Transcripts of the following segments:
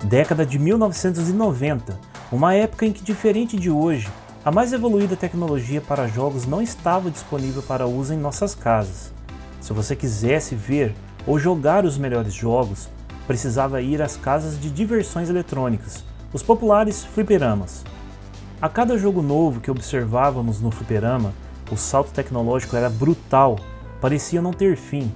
década de 1990, uma época em que, diferente de hoje, a mais evoluída tecnologia para jogos não estava disponível para uso em nossas casas. Se você quisesse ver ou jogar os melhores jogos, precisava ir às casas de diversões eletrônicas, os populares fliperamas. A cada jogo novo que observávamos no fliperama, o salto tecnológico era brutal, parecia não ter fim.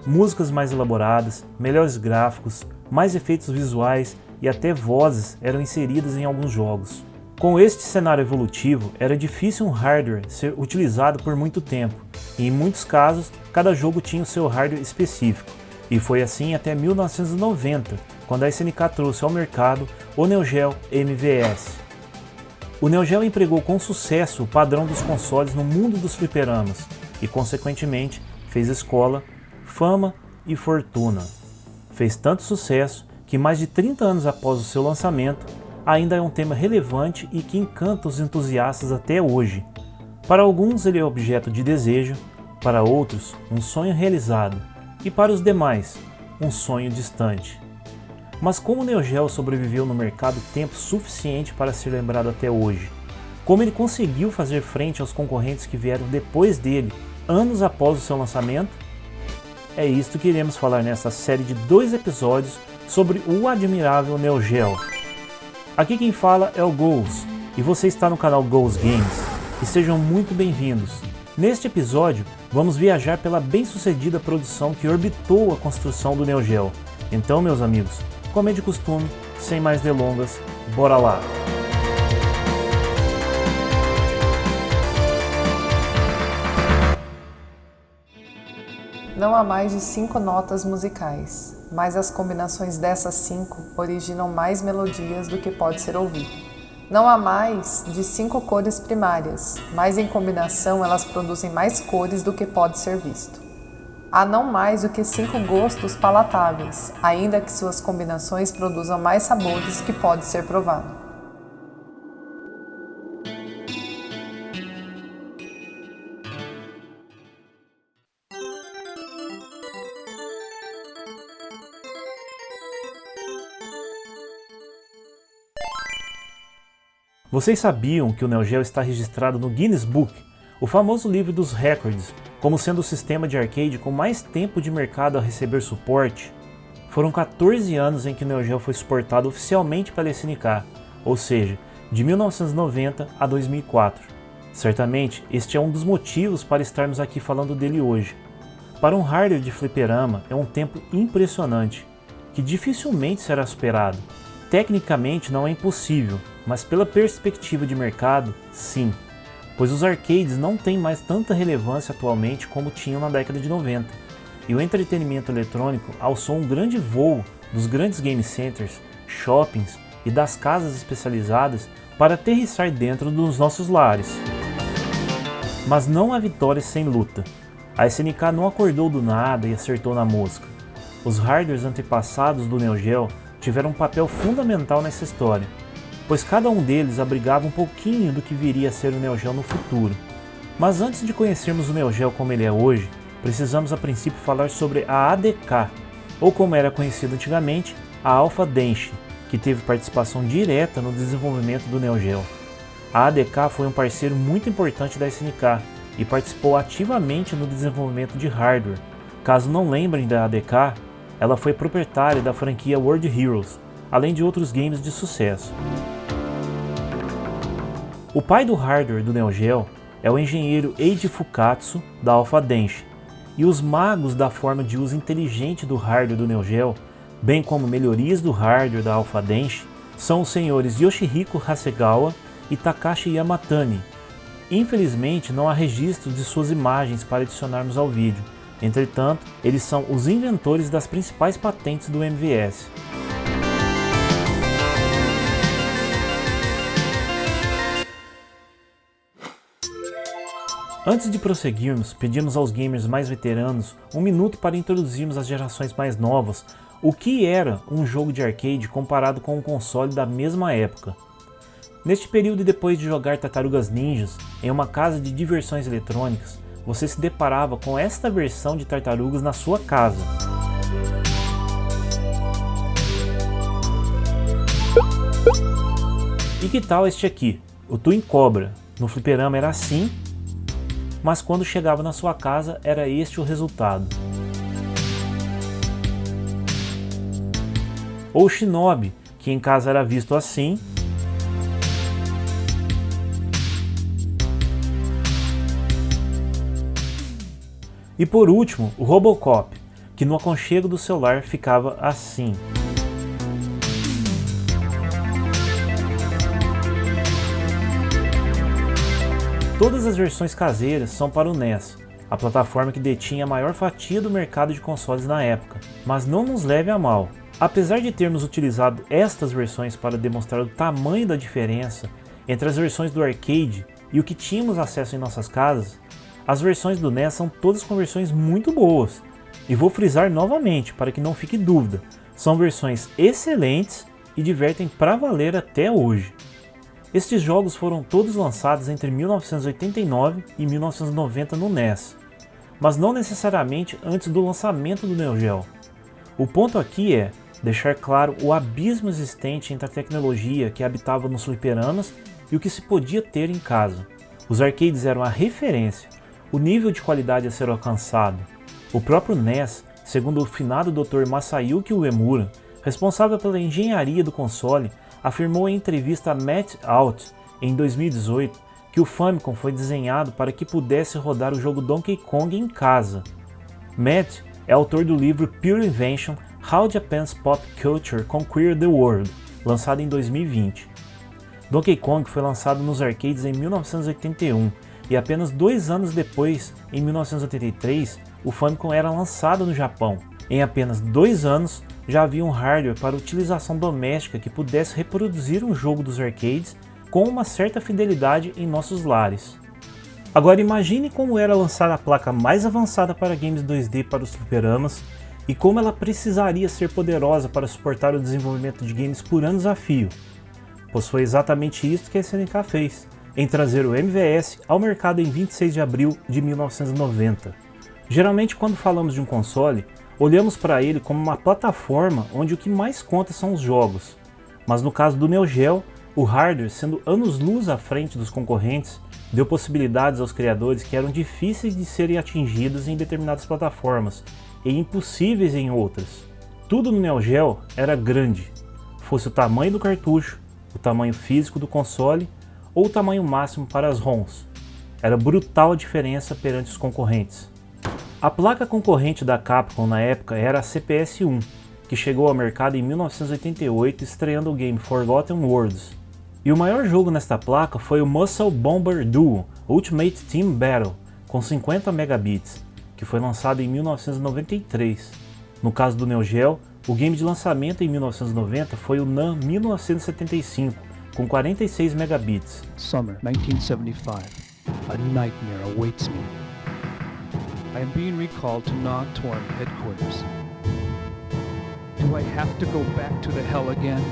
Músicas mais elaboradas, melhores gráficos, mais efeitos visuais e até vozes eram inseridas em alguns jogos. Com este cenário evolutivo, era difícil um hardware ser utilizado por muito tempo, e em muitos casos, cada jogo tinha o seu hardware específico, e foi assim até 1990, quando a SNK trouxe ao mercado o Neo Geo MVS. O Neo Geo empregou com sucesso o padrão dos consoles no mundo dos fliperamas, e consequentemente fez escola, fama e fortuna. Fez tanto sucesso que mais de 30 anos após o seu lançamento, ainda é um tema relevante e que encanta os entusiastas até hoje. Para alguns ele é objeto de desejo, para outros um sonho realizado e para os demais um sonho distante. Mas como o Neo Geo sobreviveu no mercado tempo suficiente para ser lembrado até hoje? Como ele conseguiu fazer frente aos concorrentes que vieram depois dele, anos após o seu lançamento? É isto que iremos falar nessa série de 2 episódios sobre o admirável Neo Geo. Aqui quem fala é o Gols, e você está no canal Gols Games, e sejam muito bem-vindos. Neste episódio, vamos viajar pela bem-sucedida produção que orbitou a construção do Neo Geo. Então, meus amigos, como é de costume, sem mais delongas, bora lá! Não há mais de 5 notas musicais, mas as combinações dessas 5 originam mais melodias do que pode ser ouvido. Não há mais de 5 cores primárias, mas em combinação elas produzem mais cores do que pode ser visto. Há não mais do que 5 gostos palatáveis, ainda que suas combinações produzam mais sabores que pode ser provado. Vocês sabiam que o Neo Geo está registrado no Guinness Book, o famoso livro dos recordes, como sendo o sistema de arcade com mais tempo de mercado a receber suporte? Foram 14 anos em que o Neo Geo foi suportado oficialmente pela SNK, ou seja, de 1990 a 2004. Certamente, este é um dos motivos para estarmos aqui falando dele hoje. Para um hardware de fliperama é um tempo impressionante, que dificilmente será superado. Tecnicamente não é impossível, mas pela perspectiva de mercado, sim, pois os arcades não têm mais tanta relevância atualmente como tinham na década de 90, e o entretenimento eletrônico alçou um grande voo dos grandes game centers, shoppings e das casas especializadas para aterrissar dentro dos nossos lares. Mas não há vitória sem luta. A SNK não acordou do nada e acertou na mosca. Os hardwares antepassados do Neo Geo tiveram um papel fundamental nessa história, pois cada um deles abrigava um pouquinho do que viria a ser o Neo Geo no futuro. Mas antes de conhecermos o Neo Geo como ele é hoje, precisamos a princípio falar sobre a ADK, ou como era conhecido antigamente, a Alpha Denshi, que teve participação direta no desenvolvimento do Neo Geo. A ADK foi um parceiro muito importante da SNK e participou ativamente no desenvolvimento de hardware. Caso não lembrem da ADK, ela foi proprietária da franquia World Heroes, além de outros games de sucesso. O pai do hardware do Neo Geo é o engenheiro Eiji Fukatsu, da Alpha Denshi, e os magos da forma de uso inteligente do hardware do Neo Geo, bem como melhorias do hardware da Alpha Denshi, são os senhores Yoshihiko Hasegawa e Takashi Yamatani. Infelizmente, não há registro de suas imagens para adicionarmos ao vídeo. Entretanto, eles são os inventores das principais patentes do MVS. Antes de prosseguirmos, pedimos aos gamers mais veteranos um minuto para introduzirmos as gerações mais novas o que era um jogo de arcade comparado com um console da mesma época. Neste período e depois de jogar Tartarugas Ninjas em uma casa de diversões eletrônicas, você se deparava com esta versão de Tartarugas na sua casa. E que tal este aqui, o Twin Cobra? No fliperama era assim, mas quando chegava na sua casa era este o resultado. Ou Shinobi, que em casa era visto assim, e por último, o Robocop, que no aconchego do celular ficava assim. Todas as versões caseiras são para o NES, a plataforma que detinha a maior fatia do mercado de consoles na época, mas não nos leve a mal. Apesar de termos utilizado estas versões para demonstrar o tamanho da diferença entre as versões do arcade e o que tínhamos acesso em nossas casas, as versões do NES são todas conversões muito boas. E vou frisar novamente para que não fique dúvida, são versões excelentes e divertem pra valer até hoje. Estes jogos foram todos lançados entre 1989 e 1990 no NES, mas não necessariamente antes do lançamento do Neo Geo. O ponto aqui é deixar claro o abismo existente entre a tecnologia que habitava nos fliperamas e o que se podia ter em casa. Os arcades eram a referência, o nível de qualidade a ser alcançado. O próprio NES, segundo o finado Dr. Masayuki Uemura, responsável pela engenharia do console, afirmou em entrevista a Matt Out, em 2018, que o Famicom foi desenhado para que pudesse rodar o jogo Donkey Kong em casa. Matt é autor do livro Pure Invention: How Japan's Pop Culture Conquered the World, lançado em 2020. Donkey Kong foi lançado nos arcades em 1981 e apenas 2 anos depois, em 1983, o Famicom era lançado no Japão. Em apenas 2 anos, já havia um hardware para utilização doméstica que pudesse reproduzir um jogo dos arcades com uma certa fidelidade em nossos lares. Agora imagine como era lançar a placa mais avançada para games 2D para os fliperamas e como ela precisaria ser poderosa para suportar o desenvolvimento de games por anos a fio. Pois foi exatamente isso que a SNK fez, em trazer o MVS ao mercado em 26 de abril de 1990. Geralmente quando falamos de um console, olhamos para ele como uma plataforma onde o que mais conta são os jogos. Mas no caso do Neo Geo, o hardware, sendo anos-luz à frente dos concorrentes, deu possibilidades aos criadores que eram difíceis de serem atingidas em determinadas plataformas e impossíveis em outras. Tudo no Neo Geo era grande, fosse o tamanho do cartucho, o tamanho físico do console ou o tamanho máximo para as ROMs. Era brutal a diferença perante os concorrentes. A placa concorrente da Capcom na época era a CPS-1, que chegou ao mercado em 1988 estreando o game Forgotten Worlds. E o maior jogo nesta placa foi o Muscle Bomber Duo Ultimate Team Battle, com 50 megabits, que foi lançado em 1993. No caso do Neo Geo, o game de lançamento em 1990 foi o NAM 1975, com 46 megabits. Summer 1975. A nightmare awaits me. I am being recalled to Non-Torm headquarters. Do I have to go back to the hell again?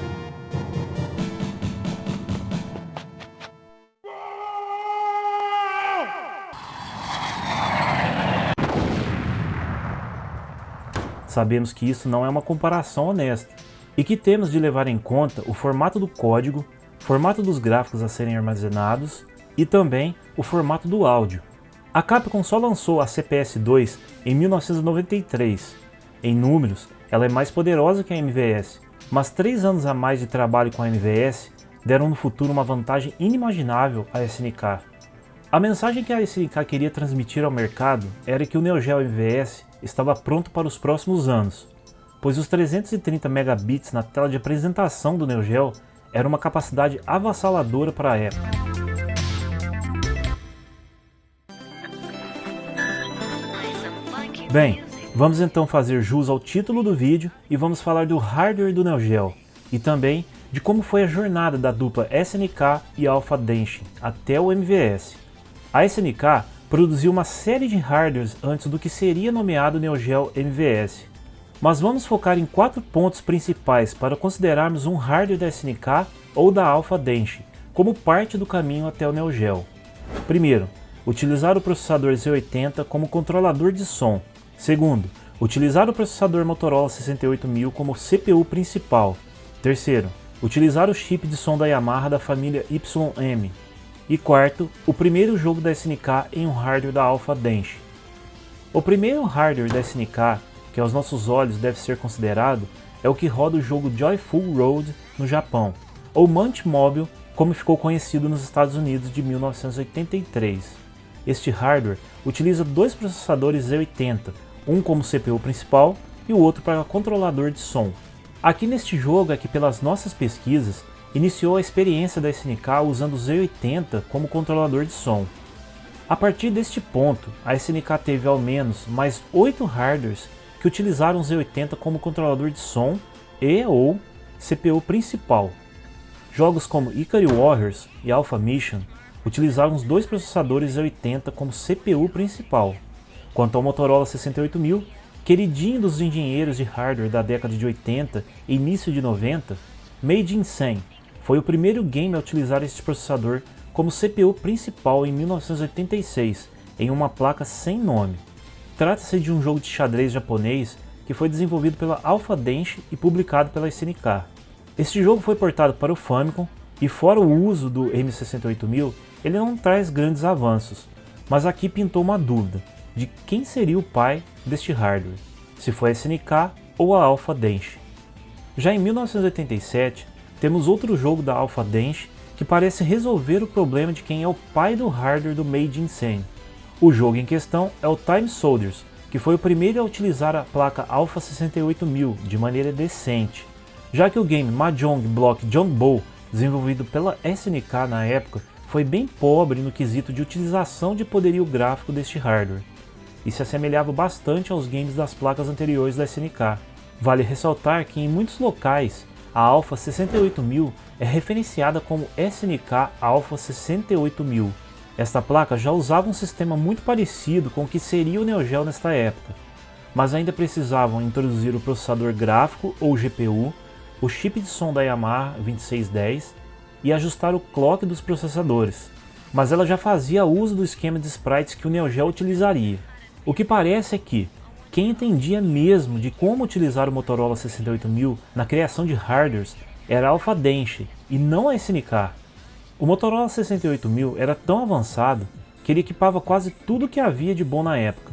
Sabemos que isso não é uma comparação honesta e que temos de levar em conta o formato do código, formato dos gráficos a serem armazenados e também o formato do áudio. A Capcom só lançou a CPS-2 em 1993. Em números, ela é mais poderosa que a MVS, mas 3 anos a mais de trabalho com a MVS deram no futuro uma vantagem inimaginável à SNK. A mensagem que a SNK queria transmitir ao mercado era que o Neo Geo MVS estava pronto para os próximos anos, pois os 330 megabits na tela de apresentação do Neo Geo era uma capacidade avassaladora para a época. Bem, vamos então fazer jus ao título do vídeo e vamos falar do hardware do Neo Geo e também de como foi a jornada da dupla SNK e Alpha Denshin até o MVS. A SNK produziu uma série de hardwares antes do que seria nomeado Neo Geo MVS, mas vamos focar em 4 pontos principais para considerarmos um hardware da SNK ou da Alpha Denshin como parte do caminho até o Neo Geo. Primeiro, utilizar o processador Z80 como controlador de som. Segundo, utilizar o processador Motorola 68000 como CPU principal. Terceiro, utilizar o chip de som da Yamaha da família YM. E quarto, o primeiro jogo da SNK em um hardware da Alpha Denshi. O primeiro hardware da SNK, que aos nossos olhos deve ser considerado, é o que roda o jogo Joyful Road no Japão, ou Munch Mobile, como ficou conhecido nos Estados Unidos de 1983. Este hardware utiliza dois processadores Z80, um como CPU principal e o outro para controlador de som. Aqui neste jogo é que, pelas nossas pesquisas, iniciou a experiência da SNK usando o Z80 como controlador de som. A partir deste ponto, a SNK teve ao menos mais 8 hardwares que utilizaram o Z80 como controlador de som e ou CPU principal. Jogos como Ikari Warriors e Alpha Mission utilizaram os dois processadores Z80 como CPU principal. Quanto ao Motorola 68000, queridinho dos engenheiros de hardware da década de 80 e início de 90, Made in Sen foi o primeiro game a utilizar este processador como CPU principal em 1986, em uma placa sem nome. Trata-se de um jogo de xadrez japonês que foi desenvolvido pela Alpha Denshi e publicado pela SNK. Este jogo foi portado para o Famicom e, fora o uso do M68000, ele não traz grandes avanços, mas aqui pintou uma dúvida de quem seria o pai deste hardware, se foi a SNK ou a Alpha Denshi. Já em 1987, temos outro jogo da Alpha Denshi que parece resolver o problema de quem é o pai do hardware do Made in Sen. O jogo em questão é o Time Soldiers, que foi o primeiro a utilizar a placa Alpha 68000 de maneira decente, já que o game Mahjong Block Jongbo, desenvolvido pela SNK na época, foi bem pobre no quesito de utilização de poderio gráfico deste hardware, e se assemelhava bastante aos games das placas anteriores da SNK. Vale ressaltar que em muitos locais, a Alpha 68000 é referenciada como SNK Alpha 68000. Esta placa já usava um sistema muito parecido com o que seria o Neo Geo nesta época, mas ainda precisavam introduzir o processador gráfico ou GPU, o chip de som da Yamaha 2610 e ajustar o clock dos processadores, mas ela já fazia uso do esquema de sprites que o Neo Geo utilizaria. O que parece é que quem entendia mesmo de como utilizar o Motorola 68000 na criação de hardwares era a Alpha Denshi e não a SNK. O Motorola 68000 era tão avançado que ele equipava quase tudo que havia de bom na época.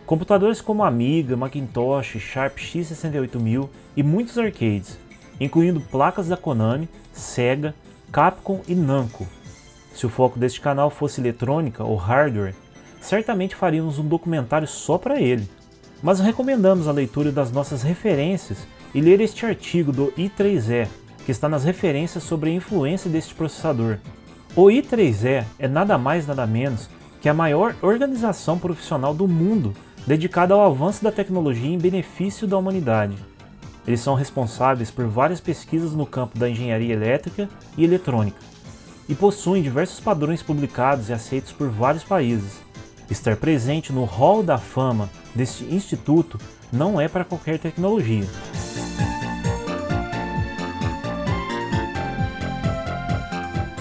Computadores como Amiga, Macintosh, Sharp X68000 e muitos arcades, incluindo placas da Konami, Sega, Capcom e Namco. Se o foco deste canal fosse eletrônica ou hardware, certamente faríamos um documentário só para ele. Mas recomendamos a leitura das nossas referências e ler este artigo do i3E, que está nas referências sobre a influência deste processador. O i3E é nada mais nada menos que a maior organização profissional do mundo dedicada ao avanço da tecnologia em benefício da humanidade. Eles são responsáveis por várias pesquisas no campo da engenharia elétrica e eletrônica, e possuem diversos padrões publicados e aceitos por vários países. Estar presente no hall da fama deste instituto não é para qualquer tecnologia.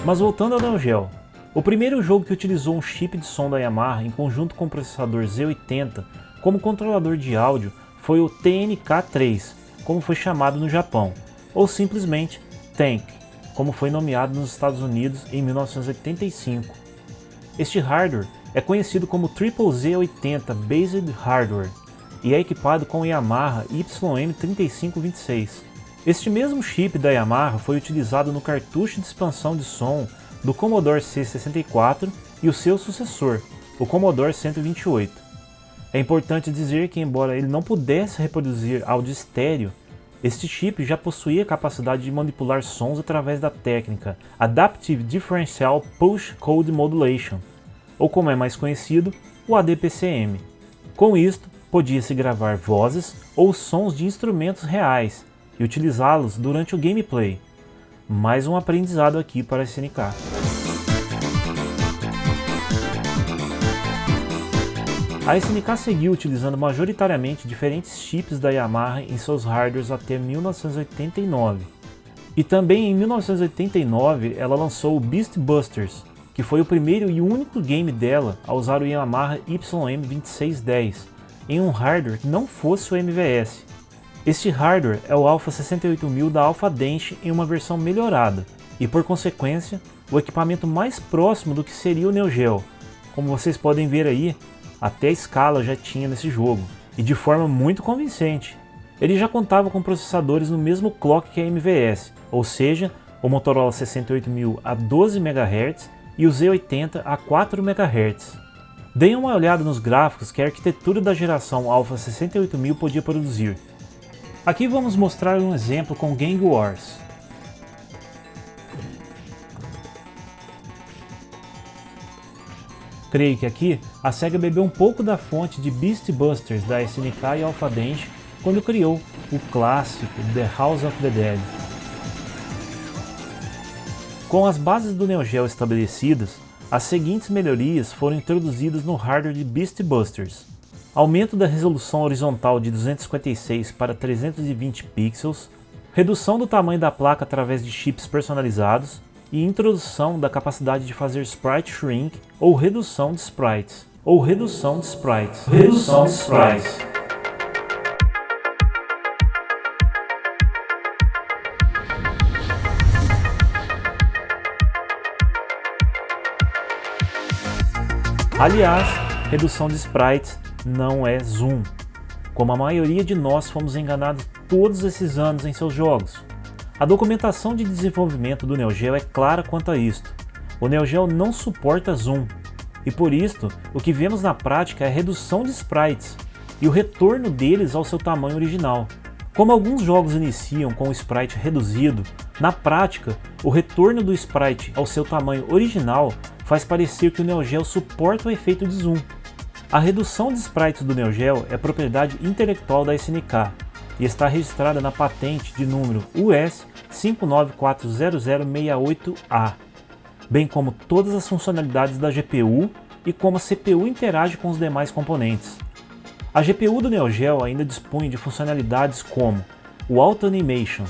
Mas voltando ao Neo Geo, o primeiro jogo que utilizou um chip de som da Yamaha em conjunto com o processador Z80 como controlador de áudio foi o TNK3, como foi chamado no Japão, ou simplesmente Tank, como foi nomeado nos Estados Unidos em 1985. Este hardware é conhecido como Triple Z80 Based Hardware e é equipado com o Yamaha YM3526. Este mesmo chip da Yamaha foi utilizado no cartucho de expansão de som do Commodore C64 e o seu sucessor, o Commodore 128. É importante dizer que, embora ele não pudesse reproduzir áudio estéreo, este chip já possuía a capacidade de manipular sons através da técnica Adaptive Differential Pulse Code Modulation, ou como é mais conhecido, o ADPCM. Com isto, podia-se gravar vozes ou sons de instrumentos reais e utilizá-los durante o gameplay. Mais um aprendizado aqui para a SNK. A SNK seguiu utilizando majoritariamente diferentes chips da Yamaha em seus hardwares até 1989. E também em 1989 ela lançou o Beast Busters, que foi o primeiro e único game dela a usar o Yamaha YM2610 em um hardware que não fosse o MVS. Este hardware é o Alpha 68000 da Alpha Dench em uma versão melhorada e, por consequência, o equipamento mais próximo do que seria o Neo Geo. Como vocês podem ver aí, até a escala já tinha nesse jogo, e de forma muito convincente. Ele já contava com processadores no mesmo clock que a MVS, ou seja, o Motorola 68000 a 12 MHz e o Z80 a 4 MHz. Deem uma olhada nos gráficos que a arquitetura da geração Alpha 68000 podia produzir. Aqui vamos mostrar um exemplo com Gang Wars. Creio que aqui a SEGA bebeu um pouco da fonte de Beast Busters da SNK e Alpha Dench quando criou o clássico The House of the Dead. Com as bases do Neo Geo estabelecidas, as seguintes melhorias foram introduzidas no hardware de Beast Busters: aumento da resolução horizontal de 256 para 320 pixels, redução do tamanho da placa através de chips personalizados e introdução da capacidade de fazer sprite shrink ou redução de sprites. Aliás, redução de sprites não é zoom, como a maioria de nós fomos enganados todos esses anos em seus jogos. A documentação de desenvolvimento do Neo Geo é clara quanto a isto. O Neo Geo não suporta zoom, e por isto, o que vemos na prática é a redução de sprites e o retorno deles ao seu tamanho original. Como alguns jogos iniciam com o sprite reduzido, na prática, o retorno do sprite ao seu tamanho original faz parecer que o Neo Geo suporta o efeito de zoom. A redução de sprites do Neo Geo é propriedade intelectual da SNK e está registrada na patente de número US 5940068A, bem como todas as funcionalidades da GPU e como a CPU interage com os demais componentes. A GPU do Neo Geo ainda dispõe de funcionalidades como o Auto Animation,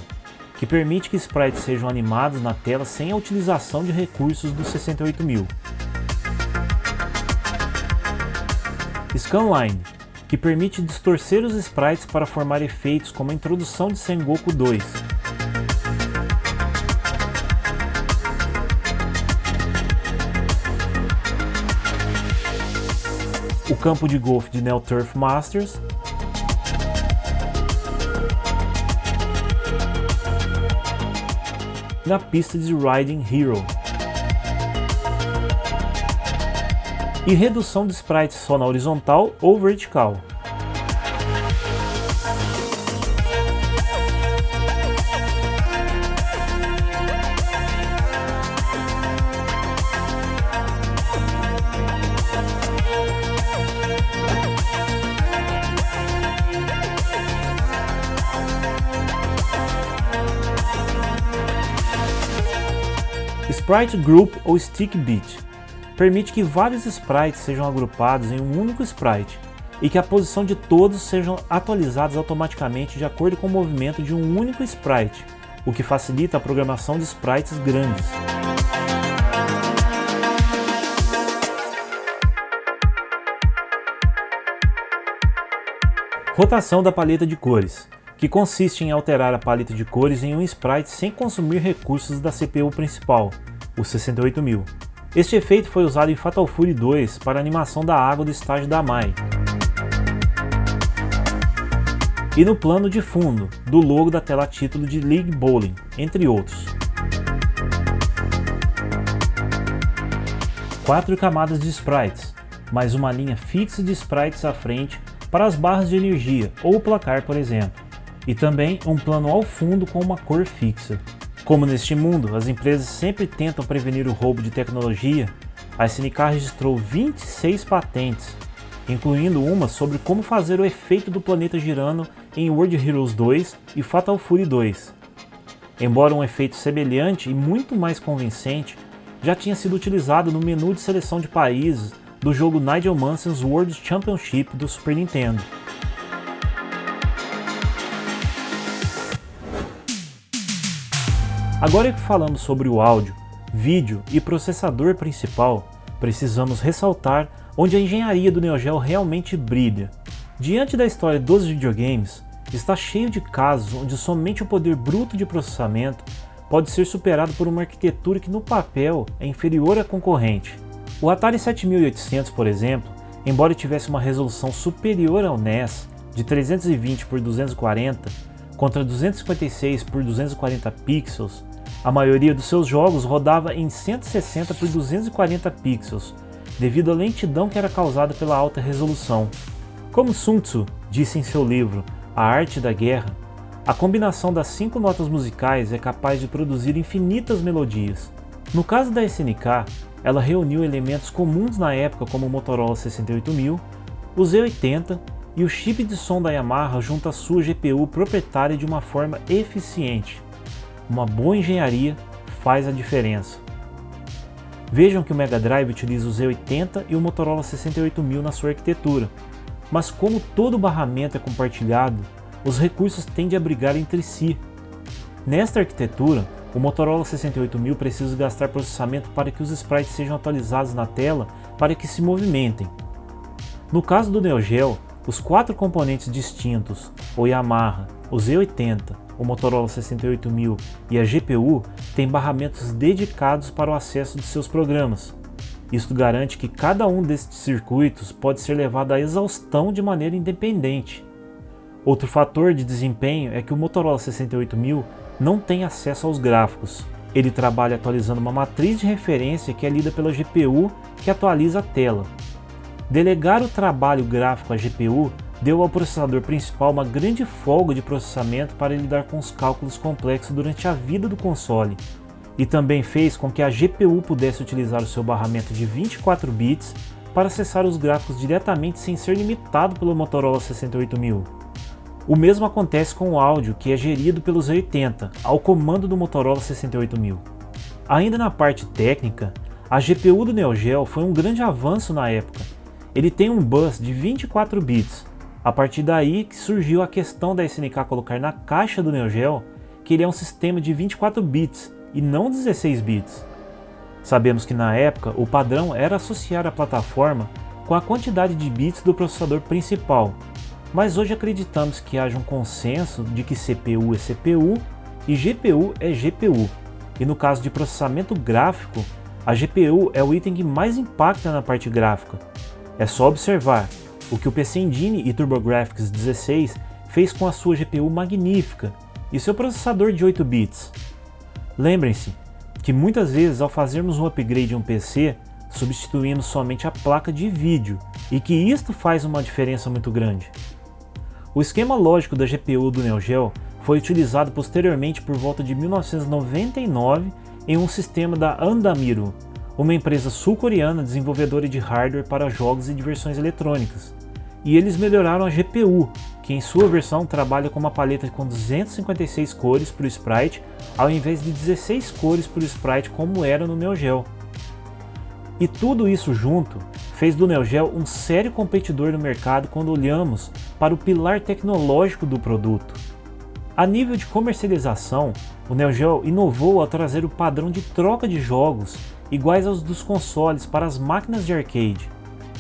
que permite que sprites sejam animados na tela sem a utilização de recursos do 68000. Scanline, que permite distorcer os sprites para formar efeitos como a introdução de Sengoku 2. O campo de golfe de Neo Turf Masters. Na pista de Riding Hero. E redução de sprites só na horizontal ou vertical. Sprite Group ou Stick Bit permite que vários sprites sejam agrupados em um único sprite e que a posição de todos sejam atualizados automaticamente de acordo com o movimento de um único sprite, o que facilita a programação de sprites grandes. Rotação da paleta de cores, que consiste em alterar a paleta de cores em um sprite sem consumir recursos da CPU principal, o 68000. Este efeito foi usado em Fatal Fury 2 para a animação da água do estágio da Mai. E no plano de fundo, do logo da tela título de League Bowling, entre outros. 4 camadas de sprites, mais uma linha fixa de sprites à frente para as barras de energia ou o placar, por exemplo. E também um plano ao fundo com uma cor fixa. Como neste mundo, as empresas sempre tentam prevenir o roubo de tecnologia, a SNK registrou 26 patentes, incluindo uma sobre como fazer o efeito do planeta girando em World Heroes 2 e Fatal Fury 2. Embora um efeito semelhante e muito mais convincente, já tinha sido utilizado no menu de seleção de países do jogo Nigel Mansell's World Championship do Super Nintendo. Agora que falamos sobre o áudio, vídeo e processador principal, precisamos ressaltar onde a engenharia do Neo Geo realmente brilha. Diante da história dos videogames, está cheio de casos onde somente o poder bruto de processamento pode ser superado por uma arquitetura que no papel é inferior à concorrente. O Atari 7800, por exemplo, embora tivesse uma resolução superior ao NES de 320 por 240 contra 256 por 240 pixels, a maioria dos seus jogos rodava em 160 por 240 pixels, devido à lentidão que era causada pela alta resolução. Como Sun Tzu disse em seu livro A Arte da Guerra, a combinação das 5 notas musicais é capaz de produzir infinitas melodias. No caso da SNK, ela reuniu elementos comuns na época como o Motorola 68000, o Z80 e o chip de som da Yamaha junto à sua GPU proprietária de uma forma eficiente. Uma boa engenharia faz a diferença. Vejam que o Mega Drive utiliza o Z80 e o Motorola 68000 na sua arquitetura, mas como todo barramento é compartilhado, os recursos tendem a brigar entre si. Nesta arquitetura, o Motorola 68000 precisa gastar processamento para que os sprites sejam atualizados na tela para que se movimentem. No caso do Neo Geo, os 4 componentes distintos, o Yamaha, o Z80, o Motorola 68000 e a GPU, têm barramentos dedicados para o acesso de seus programas. Isto garante que cada um destes circuitos pode ser levado à exaustão de maneira independente. Outro fator de desempenho é que o Motorola 68000 não tem acesso aos gráficos. Ele trabalha atualizando uma matriz de referência que é lida pela GPU, que atualiza a tela. Delegar o trabalho gráfico à GPU deu ao processador principal uma grande folga de processamento para lidar com os cálculos complexos durante a vida do console, e também fez com que a GPU pudesse utilizar o seu barramento de 24 bits para acessar os gráficos diretamente sem ser limitado pelo Motorola 68000. O mesmo acontece com o áudio, que é gerido pelo Z80, ao comando do Motorola 68000. Ainda na parte técnica, a GPU do Neo Geo foi um grande avanço na época. Ele tem um bus de 24 bits. A partir daí que surgiu a questão da SNK colocar na caixa do Neo Geo que ele é um sistema de 24 bits e não 16 bits. Sabemos que na época o padrão era associar a plataforma com a quantidade de bits do processador principal, mas hoje acreditamos que haja um consenso de que CPU é CPU e GPU é GPU, e no caso de processamento gráfico, a GPU é o item que mais impacta na parte gráfica. É só observar o que o PC Engine e TurboGrafx 16 fez com a sua GPU magnífica e seu processador de 8 bits. Lembrem-se que muitas vezes ao fazermos um upgrade em um PC, substituímos somente a placa de vídeo e que isto faz uma diferença muito grande. O esquema lógico da GPU do Neo Geo foi utilizado posteriormente por volta de 1999 em um sistema da Andamiru, uma empresa sul-coreana desenvolvedora de hardware para jogos e diversões eletrônicas. E eles melhoraram a GPU, que em sua versão trabalha com uma paleta com 256 cores para o sprite, ao invés de 16 cores para o sprite como era no Neo Geo. E tudo isso junto fez do Neo Geo um sério competidor no mercado quando olhamos para o pilar tecnológico do produto. A nível de comercialização, o Neo Geo inovou ao trazer o padrão de troca de jogos iguais aos dos consoles para as máquinas de arcade.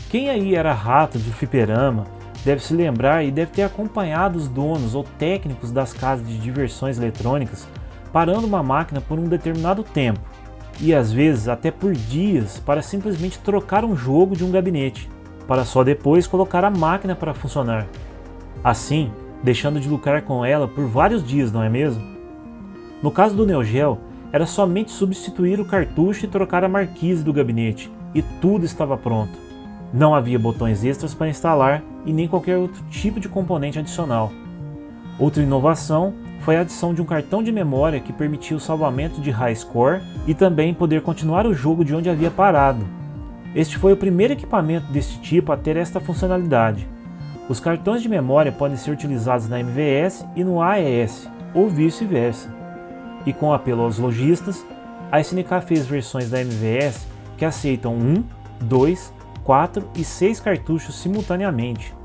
Quem aí era rato de fliperama deve se lembrar e deve ter acompanhado os donos ou técnicos das casas de diversões eletrônicas parando uma máquina por um determinado tempo, e às vezes até por dias, para simplesmente trocar um jogo de um gabinete, para só depois colocar a máquina para funcionar. Assim, deixando de lucrar com ela por vários dias, não é mesmo? No caso do Neo Geo, era somente substituir o cartucho e trocar a marquise do gabinete, e tudo estava pronto. Não havia botões extras para instalar e nem qualquer outro tipo de componente adicional. Outra inovação foi a adição de um cartão de memória que permitia o salvamento de high score e também poder continuar o jogo de onde havia parado. Este foi o primeiro equipamento deste tipo a ter esta funcionalidade. Os cartões de memória podem ser utilizados na MVS e no AES, ou vice-versa. E com apelo aos lojistas, a SNK fez versões da MVS que aceitam 1, 2, 4 e 6 cartuchos simultaneamente.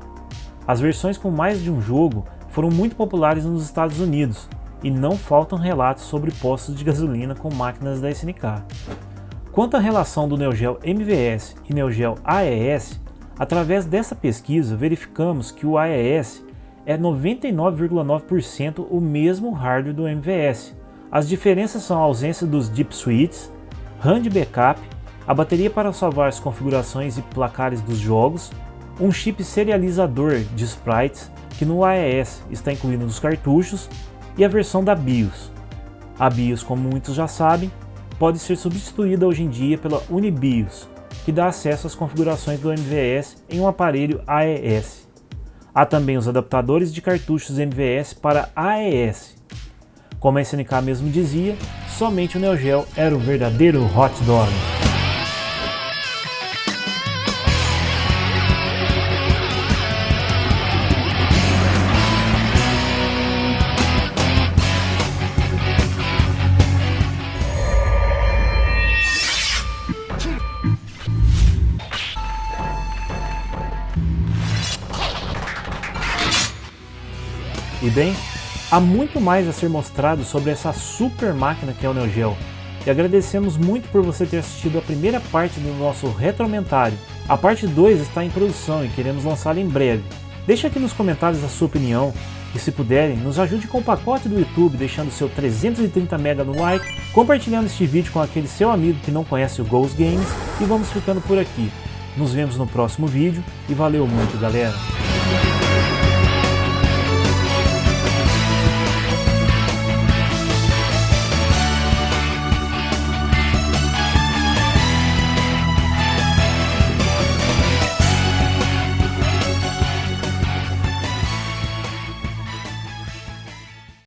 As versões com mais de um jogo foram muito populares nos Estados Unidos, e não faltam relatos sobre postos de gasolina com máquinas da SNK. Quanto à relação do Neo Geo MVS e Neo Geo AES, através dessa pesquisa verificamos que o AES é 99,9% o mesmo hardware do MVS. As diferenças são a ausência dos Deep Switches, RAM de backup, a bateria para salvar as configurações e placares dos jogos, um chip serializador de sprites que no AES está incluído nos cartuchos e a versão da BIOS. A BIOS, como muitos já sabem, pode ser substituída hoje em dia pela UniBIOS, que dá acesso às configurações do MVS em um aparelho AES. Há também os adaptadores de cartuchos MVS para AES. Como a SNK mesmo dizia, somente o Neo Geo era o verdadeiro hot dog. E bem, há muito mais a ser mostrado sobre essa super máquina que é o Neo Geo, e agradecemos muito por você ter assistido a primeira parte do nosso retromentário. A parte 2 está em produção e queremos lançá-la em breve. Deixe aqui nos comentários a sua opinião e, se puderem, nos ajude com o pacote do YouTube deixando seu 330 MB no like, compartilhando este vídeo com aquele seu amigo que não conhece o Ghost Games, e vamos ficando por aqui. Nos vemos no próximo vídeo e valeu muito, galera!